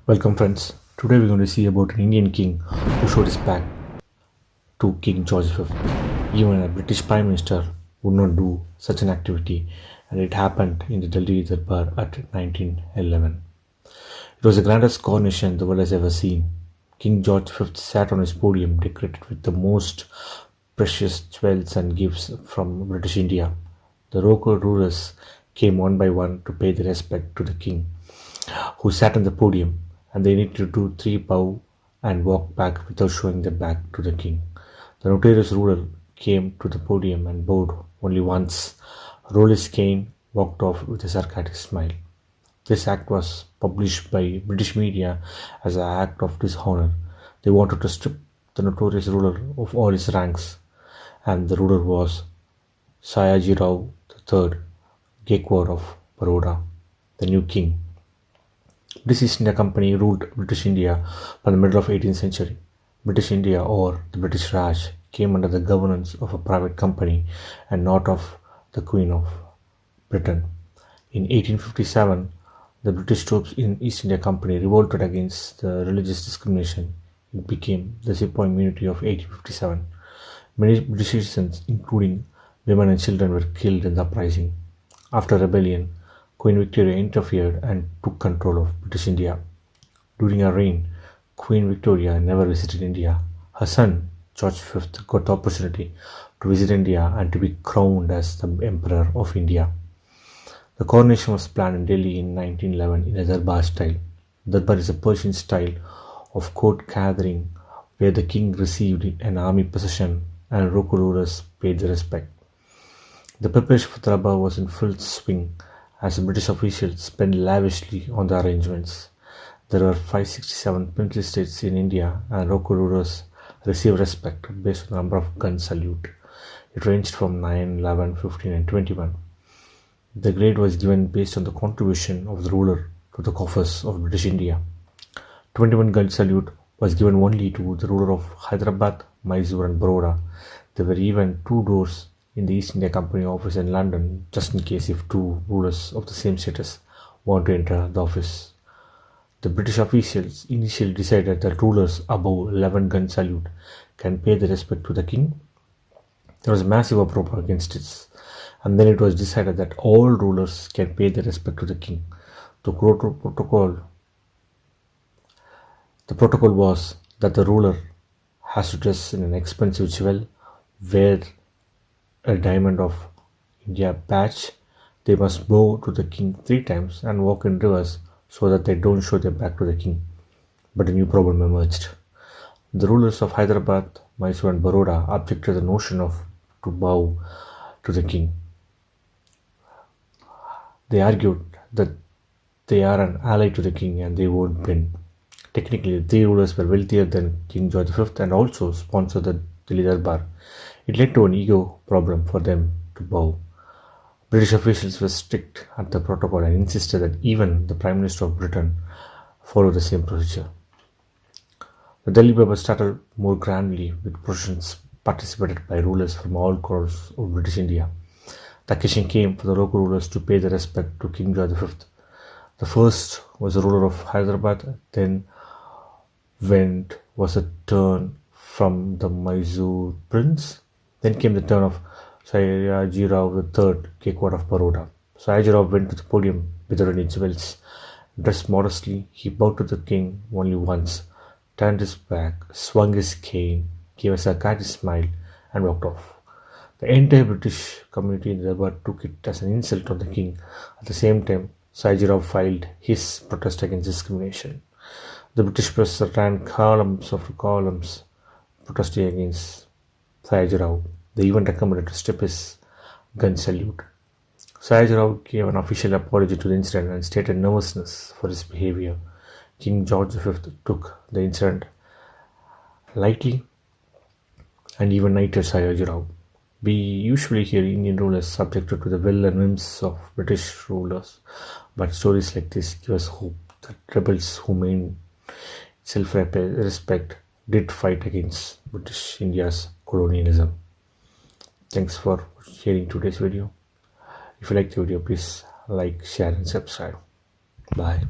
Welcome friends. Today we're going to see about an Indian king who showed respect to King George V. Even a British Prime Minister would not do such an activity, and it happened in the Delhi Darbar at 1911. It was the grandest coronation the world has ever seen. King George V sat on his podium decorated with the most precious jewels and gifts from British India. The local rulers came one by one to pay their respect to the king, who sat on the podium, and they needed to do three bow and walk back without showing their back to the king. The notorious ruler came to the podium and bowed only once, rolled his cane, walked off with a sarcastic smile. This act was published by British media as an act of dishonor. They wanted to strip the notorious ruler of all his ranks, and the ruler was Sayajirao III, Gaekwad of Baroda, the new king. British East India Company ruled British India from the middle of 18th century. British India, or the British Raj, came under the governance of a private company and not of the Queen of Britain. In 1857, the British troops in East India Company revolted against the religious discrimination. It became the Sepoy Mutiny of 1857. Many British citizens, including women and children, were killed in the uprising. After rebellion, Queen Victoria interfered and took control of British India. During her reign, Queen Victoria never visited India. Her son, George V, got the opportunity to visit India and to be crowned as the Emperor of India. The coronation was planned in Delhi in 1911 in a Darbar style. Darbar is a Persian style of court gathering where the king received an army procession and local rulers paid their respect. The preparation for the Darbar was in full swing as the British officials spent lavishly on the arrangements. There were 567 princely states in India, and local rulers received respect based on the number of guns salute. It ranged from 9, 11, 15 and 21. The grade was given based on the contribution of the ruler to the coffers of British India. 21 gun salute was given only to the ruler of Hyderabad, Mysore and Baroda. There were even two doors in the East India Company office in London, just in case if two rulers of the same status want to enter the office. The British officials initially decided that rulers above 11 gun salute can pay their respect to the king. There was a massive uproar against this, and then it was decided that all rulers can pay their respect to the king. The protocol was that the ruler has to dress in an expensive jewel, wear a diamond of India badge, they must bow to the king 3 times and walk in reverse so that they don't show their back to the king. But a new problem emerged. The rulers of Hyderabad, Mysore and Baroda objected to the notion of to bow to the king. They argued that they are an ally to the king and they won't bend. Technically, the 3 rulers were wealthier than King George V and also sponsored the Delhi Darbar. It led to an ego problem for them to bow. British officials were strict at the protocol and insisted that even the Prime Minister of Britain follow the same procedure. The Delhi Darbar started more grandly with processions participated by rulers from all corners of British India. The occasion came for the local rulers to pay their respect to King George V. The first was the ruler of Hyderabad, then was a turn from the Mysore prince. Then came the turn of Sayajirao III, Gaekwad of Baroda. Sayajirao went to the podium without any jewels. Dressed modestly, he bowed to the king only once, turned his back, swung his cane, gave a sarcastic smile, and walked off. The entire British community in the Darbar took it as an insult on the king. At the same time, Sayajirao filed his protest against discrimination. The British press ran columns after columns protesting against Sayajirao. They even recommended to strip his gun salute. Sayajirao gave an official apology to the incident and stated nervousness for his behavior. King George V took the incident lightly and even knighted Sayajirao. We usually hear Indian rulers subjected to the will and whims of British rulers, but stories like this give us hope that rebels who maintained self-respect did fight against British India's colonialism. Thanks for sharing today's video. If you like the video, please like, share and subscribe. Bye.